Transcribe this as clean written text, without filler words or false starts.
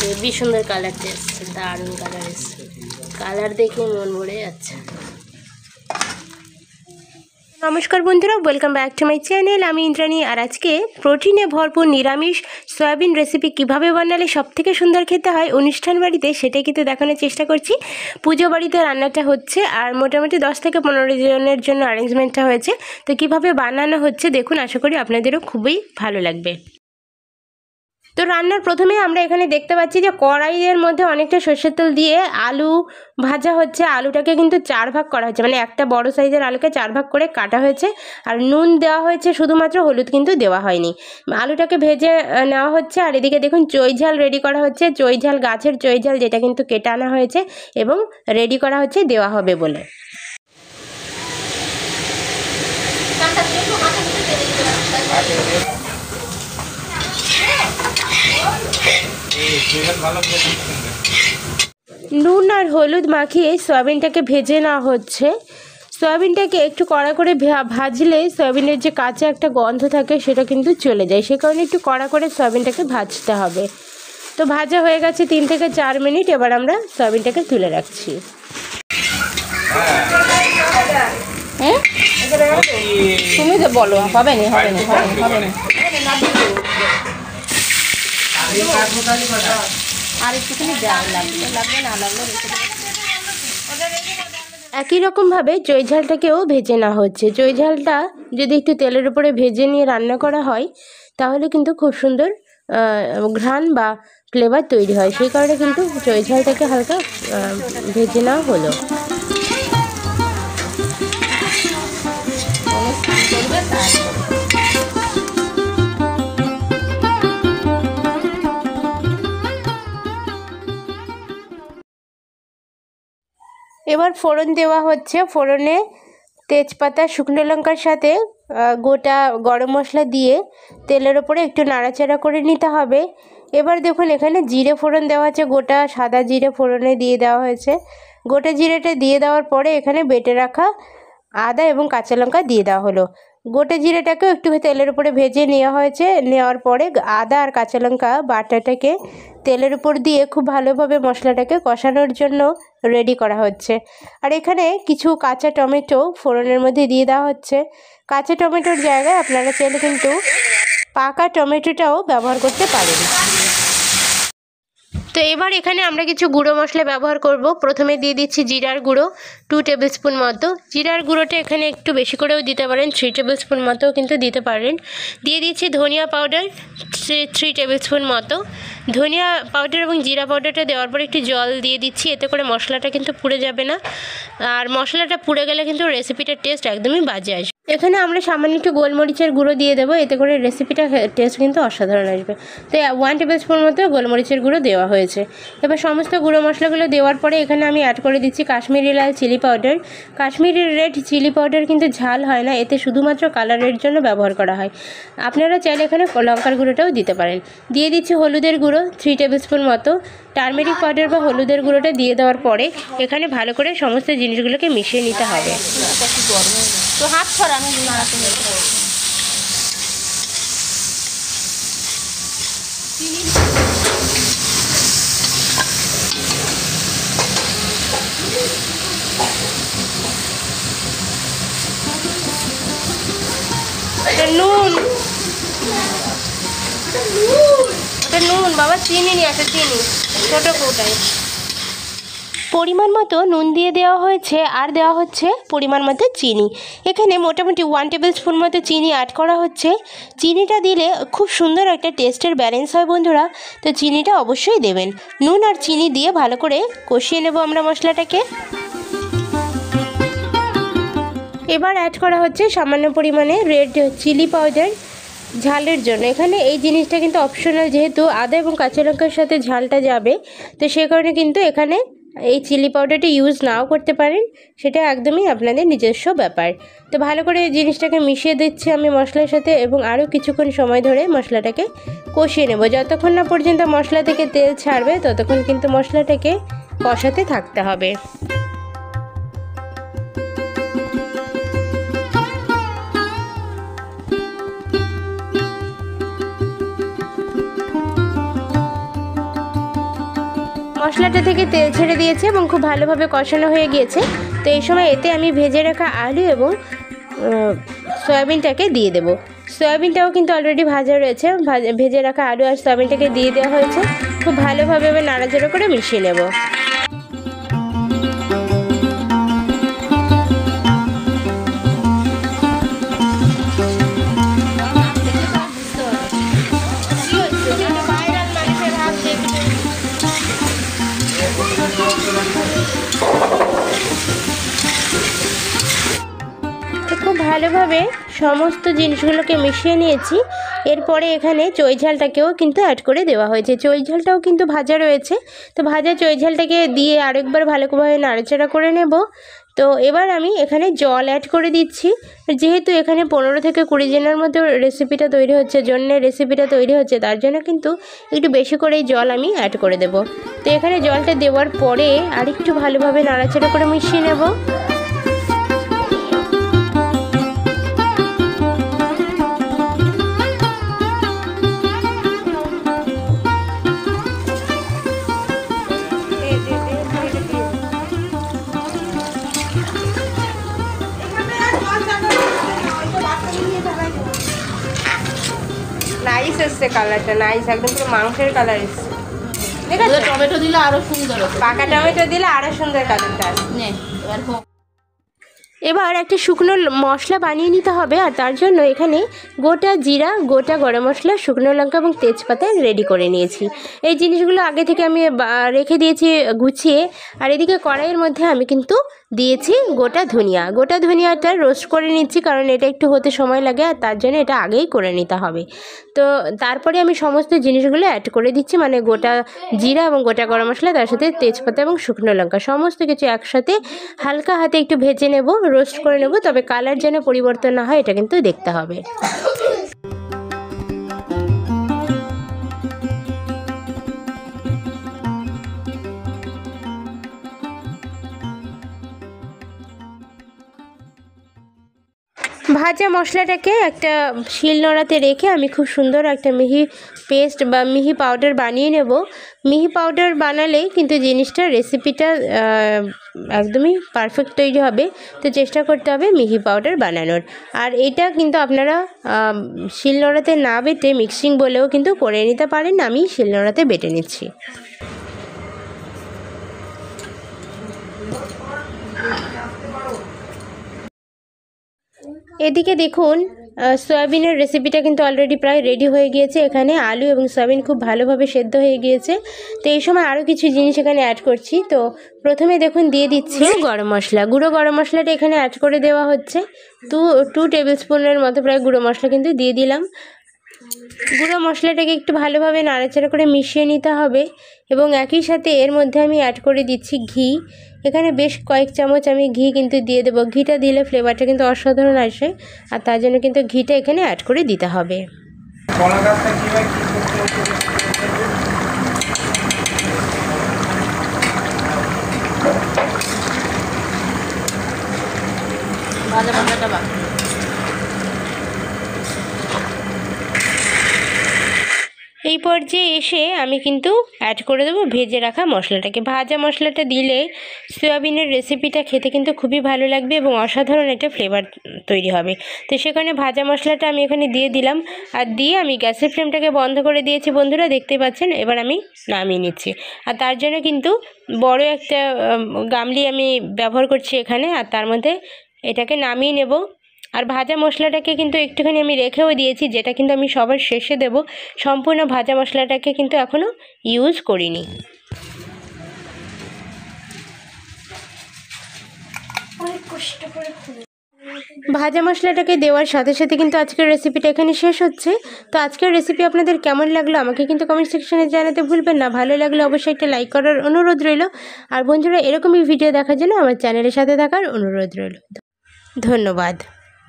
Heavy সুন্দর কালারটা এসছে, দারুণ কালার এসছে, কালার দেখে মন ভরে যাচ্ছে। নমস্কার বন্ধুরা, welcome back to my channel. আমি ইন্দ্রাণী। আর আজকে প্রোটিনে ভরপুর নিরামিষ সয়াবিন রেসিপি কিভাবে বানালে সবথেকে সুন্দর খেতে হয় অনুষ্ঠান বাড়িতে, সেটাই কিন্তু দেখানোর চেষ্টা করছি। পুজো বাড়িতে রান্নাটা হচ্ছে আর মোটামুটি 10 থেকে 15 জনের জন্য অ্যারেঞ্জমেন্টটা হয়েছে। তো কিভাবে বানানো হচ্ছে দেখুন, আশা করি আপনাদেরও খুবই ভালো লাগবে। তো রান্নার প্রথমে আমরা এখানে দেখতে পাচ্ছি যে কড়াইয়ের মধ্যে অনেকটা সর্ষের তেল দিয়ে আলু ভাজা হচ্ছে। আলুটাকে কিন্তু 4 ভাগ করা হয়েছে, মানে একটা বড় সাইজের আলুকে 4 ভাগ করে কাটা হয়েছে। আর নুন দেওয়া হয়েছে শুধুমাত্র, হলুদ কিন্তু দেওয়া হয়নি। আলুটাকে ভেজে নেওয়া হচ্ছে। আর এদিকে দেখুন চই ঝাল রেডি করা হচ্ছে। চই ঝাল, গাছের চই ঝাল, যেটা কিন্তু কেটে আনা হয়েছে এবং রেডি করা হচ্ছে দেওয়া হবে বলে। নুন আর হলুদ মাখিয়ে সয়াবিনটাকে ভেজে নেওয়া হচ্ছে। সয়াবিনটাকে একটু কড়া করে ভাজলে সয়াবিনের যে কাঁচা একটা গন্ধ থাকে সেটা কিন্তু চলে যায়, সে কারণে একটু কড়া করে সয়াবিনটাকে ভাজতে হবে। তো ভাজা হয়ে গেছে 3 থেকে 4 মিনিট। এবার আমরা সয়াবিনটাকে তুলে রাখছি। তুমি তো বলো, হবে না হবে না হবে না, আর একটুখানি লাগবে না লাগবে। একই রকমভাবে চই ঝালটাকেও ভেজে নেওয়া হচ্ছে। চই ঝালটা যদি একটু তেলের উপরে ভেজে নিয়ে রান্না করা হয় তাহলে কিন্তু খুব সুন্দর ঘ্রাণ বা ফ্লেভার তৈরি হয়, সেই কারণে কিন্তু চই ঝালটাকে হালকা ভেজে নেওয়া হলো। এবার ফোড়ন দেওয়া হচ্ছে। ফোড়নে তেজপাতা, শুকনো লঙ্কার সাথে গোটা গরম মশলা দিয়ে তেলের ওপরে একটু নাড়াচাড়া করে নিতে হবে। এবার দেখুন এখানে জিরে ফোড়ন দেওয়া আছে, গোটা সাদা জিরে ফোড়নে দিয়ে দেওয়া হয়েছে। গোটা জিরেটা দিয়ে দেওয়ার পরে এখানে বেটে রাখা আদা এবং কাঁচা লঙ্কা দিয়ে দেওয়া হলো। গোটা জিরেটাকেও একটু তেলের উপরে ভেজে নেওয়া হয়েছে। নেওয়ার পরে আদা আর কাঁচা লঙ্কা বাটাটাকে তেলের উপর দিয়ে খুব ভালোভাবে মশলাটাকে কষানোর জন্য রেডি করা হচ্ছে। আর এখানে কিছু কাঁচা টমেটো ফোড়নের মধ্যে দিয়ে দেওয়া হচ্ছে। কাঁচা টমেটোর জায়গায় আপনারা চাইলে কিন্তু পাকা টমেটোটাও ব্যবহার করতে পারেন। তো এবার এখানে আমরা কিছু গুঁড়ো মশলা ব্যবহার করব। প্রথমে দিয়ে দিচ্ছি জিরার গুঁড়ো 2 টেবিল স্পুন মতো। জিরার গুঁড়োটা এখানে একটু বেশি করেও দিতে পারেন, 3 টেবিল স্পুন মতোও কিন্তু দিতে পারেন। দিয়ে দিচ্ছি ধনিয়া পাউডার 3 টেবিল স্পুন মতো। ধনিয়া পাউডার এবং জিরা পাউডারটা দেওয়ার পর একটু জল দিয়ে দিচ্ছি, এতে করে মশলাটা কিন্তু পুড়ে যাবে না। আর মশলাটা পুড়ে গেলে কিন্তু রেসিপিটার টেস্ট একদমই বাজে আসবে। এখানে আমরা সামান্য একটু গোলমরিচের গুঁড়ো দিয়ে দেবো, এতে করে রেসিপিটার টেস্ট কিন্তু অসাধারণ আসবে। তো 1 টেবিল স্পুন মতো গোলমরিচের গুঁড়ো দেওয়া হয়েছে। এবার সমস্ত গুঁড়ো মশলাগুলো দেওয়ার পরে এখানে আমি অ্যাড করে দিচ্ছি কাশ্মীরি লাল chilli powder. Kashmiri red chilli powder কিন্তু ঝাল হয় না, এতে শুধুমাত্র কালারের জন্য ব্যবহার করা হয়। আপনারা চাইলে এখানে লঙ্কার গুঁড়োটাও দিতে পারেন। দিয়ে দিচ্ছি হলুদের গুঁড়ো 3 টেবিল স্পুন মতো। টারমেরিক পাউডার বা হলুদের গুঁড়োটা দিয়ে দেওয়ার পরে এখানে ভালো করে সমস্ত জিনিসগুলোকে মিশিয়ে নিতে হবে। তো হাত ছড়ানো নাড়াতে হবে। নুন নুন বাবা, চিনি নিয়ে আসে, চিনি ছোটো কৌটায়। পরিমাণ মতো নুন দিয়ে দেওয়া হয়েছে আর দেওয়া হচ্ছে পরিমাণ মতো চিনি। এখানে মোটামুটি 1 টেবিল স্পুন মতো চিনি অ্যাড করা হচ্ছে। চিনিটা দিলে খুব সুন্দর একটা টেস্টের ব্যালেন্স হয় বন্ধুরা, তো চিনিটা অবশ্যই দেবেন। নুন আর চিনি দিয়ে ভালো করে কষিয়ে নেব আমরা মশলাটাকে। এবার অ্যাড করা হচ্ছে সামান্য পরিমাণে রেড চিলি পাউডার ঝালের জন্য। এখানে এই জিনিসটা কিন্তু অপশনাল, যেহেতু আদা এবং কাঁচা লঙ্কার সাথে ঝালটা যাবে, তো সেই কারণে কিন্তু এখানে এই চিলি পাউডারটা ইউজ নাও করতে পারেন, সেটা একদমই আপনাদের নিজস্ব ব্যাপার। তো ভালো করে এই জিনিসটাকে মিশিয়ে দিচ্ছি আমি মশলার সাথে এবং আরও কিছুক্ষণ সময় ধরে মশলাটাকে কষিয়ে নেব। যতক্ষণ না পর্যন্ত মশলা থেকে তেল ছাড়বে ততক্ষণ কিন্তু মশলাটাকে কষাতে থাকতে হবে। মশলাটা থেকে তেল ছেড়ে দিয়েছে এবং খুব ভালোভাবে কষানো হয়ে গিয়েছে। তো এই সময় এতে আমি ভেজে রাখা আলু এবং সয়াবিনটাকে দিয়ে দেব। সয়াবিনটাও কিন্তু অলরেডি ভাজা রয়েছে, ভেজে রাখা আলু আর সয়াবিনটাকে দিয়ে দেওয়া হয়েছে। খুব ভালোভাবে এবার নাড়াচাড়া করে মিশিয়ে নেব। খুব ভালোভাবে সমস্ত জিনিসগুলোকে মিশিয়ে নিয়েছি। এরপরে এখানে চই ঝালটাকেও কিন্তু অ্যাড করে দেওয়া হয়েছে। চই ঝালটাও কিন্তু ভাজা রয়েছে, তো ভাজা চই ঝালটাকে দিয়ে আরেকবার ভালোভাবে নাড়াচাড়া করে নেব। তো এবার আমি এখানে জল অ্যাড করে দিচ্ছি। যেহেতু এখানে 15 থেকে 20 জনের মতো রেসিপিটা তৈরি হচ্ছে, তার জন্য কিন্তু একটু বেশি করেই জল আমি অ্যাড করে দেব। তো এখানে জলটা দেওয়ার পরে আরেকটু ভালোভাবে নাড়াচাড়া করে মিশিয়ে নেব। নাইস এসছে কালারটা, নাইস, একদম পুরো মাংসের কালার এসছে। ঠিক আছে, টমেটো দিলে আরো সুন্দর হবে, পাকা টমেটো দিলে আরো সুন্দর কালারটা আসবে। এবার একটা শুকনো মশলা বানিয়ে নিতে হবে, আর তার জন্য এখানে গোটা জিরা, গোটা গরম মশলা, শুকনো লঙ্কা এবং তেজপাতা রেডি করে নিয়েছি। এই জিনিসগুলো আগে থেকে আমি রেখে দিয়েছি গুছিয়ে। আর এদিকে কড়াইয়ের মধ্যে আমি কিন্তু দিয়েছি গোটা ধনিয়াটা রোস্ট করে নিচ্ছি, কারণ এটা একটু হতে সময় লাগে, আর তার জন্য এটা আগেই করে নিতে হবে। তো তারপরে আমি সমস্ত জিনিসগুলো অ্যাড করে দিচ্ছি, মানে গোটা জিরা এবং গোটা গরম মশলা, তার সাথে তেজপাতা এবং শুকনো লঙ্কা, সমস্ত কিছু একসাথে হালকা হাতে একটু ভেজে নেব, রোস্ট করে নেব। তবে কালার যেন পরিবর্তন না হয় এটা কিন্তু দেখতে হবে। ভাজা মশলাটাকে একটা শিলনোড়াতে রেখে আমি খুব সুন্দর একটা মিহি পেস্ট বা মিহি পাউডার বানিয়ে নেব। মিহি পাউডার বানালেই কিন্তু রেসিপিটা একদমই পারফেক্ট তৈরি হবে। তো চেষ্টা করতে হবে মিহি পাউডার বানানোর। আর এটা কিন্তু আপনারা শিলনোড়াতে না বেটে মিক্সিং বলেও কিন্তু করে নিতে পারেন। আমি শিলনোড়াতে বেটে নিচ্ছি। এদিকে দেখুন সয়াবিনের রেসিপিটা কিন্তু অলরেডি প্রায় রেডি হয়ে গিয়েছে। এখানে আলু এবং সয়াবিন খুব ভালোভাবে সেদ্ধ হয়ে গিয়েছে। তো এই সময় আরও কিছু জিনিস এখানে অ্যাড করছি। তো প্রথমে দেখুন দিয়ে দিচ্ছি গুঁড়ো গরম মশলাটা এখানে অ্যাড করে দেওয়া হচ্ছে। 2 টেবিল স্পুনের মতো প্রায় গুঁড়ো মশলা কিন্তু দিয়ে দিলাম। গুঁড়ো মশলাটাকে একটু ভালোভাবে নাড়াচাড়া করে মিশিয়ে নিতে হবে, এবং একই সাথে এর মধ্যে আমি অ্যাড করে দিচ্ছি ঘি। এখানে বেশ কয়েক চামচ আমি ঘি কিন্তু দিয়ে দেবো। ঘিটা দিলে ফ্লেভারটা কিন্তু অসাধারণ আসে, আর তার জন্য কিন্তু ঘিটা এখানে অ্যাড করে দিতে হবে। এই পর্যায়ে এসে আমি কিন্তু অ্যাড করে দেবো ভেজে রাখা মশলাটাকে। ভাজা মশলাটা দিলে সয়াবিনের রেসিপিটা খেতে কিন্তু খুবই ভালো লাগবে এবং অসাধারণ একটা ফ্লেভার তৈরি হবে। তো সেখানে ভাজা মশলাটা আমি এখানে দিয়ে দিলাম, আর দিয়ে আমি গ্যাসের ফ্লেমটাকে বন্ধ করে দিয়েছি। বন্ধুরা দেখতে পাচ্ছেন, এবার আমি নামিয়ে নিচ্ছি। আর তার জন্য কিন্তু বড় একটা গামলি আমি ব্যবহার করছি এখানে, আর তার মধ্যে এটাকে নামিয়ে নেব। আর ভাজা মশলাটাকে কিন্তু একটুখানি আমি রেখেও দিয়েছি, যেটা কিন্তু আমি সবার শেষে দেব। সম্পূর্ণ ভাজা মশলাটাকে কিন্তু এখনও ইউজ করিনি। ভাজা মশলাটাকে দেওয়ার সাথে সাথে কিন্তু আজকের রেসিপিটা এখানে শেষ হচ্ছে। তো আজকের রেসিপি আপনাদের কেমন লাগলো আমাকে কিন্তু কমেন্ট সেকশনে জানাতে ভুলবেন না। ভালো লাগলে অবশ্যই একটা লাইক করার অনুরোধ রইল। আর বন্ধুরা, এরকমই ভিডিও দেখার জন্য আমার চ্যানেলের সাথে থাকার অনুরোধ রইল। ধন্যবাদ।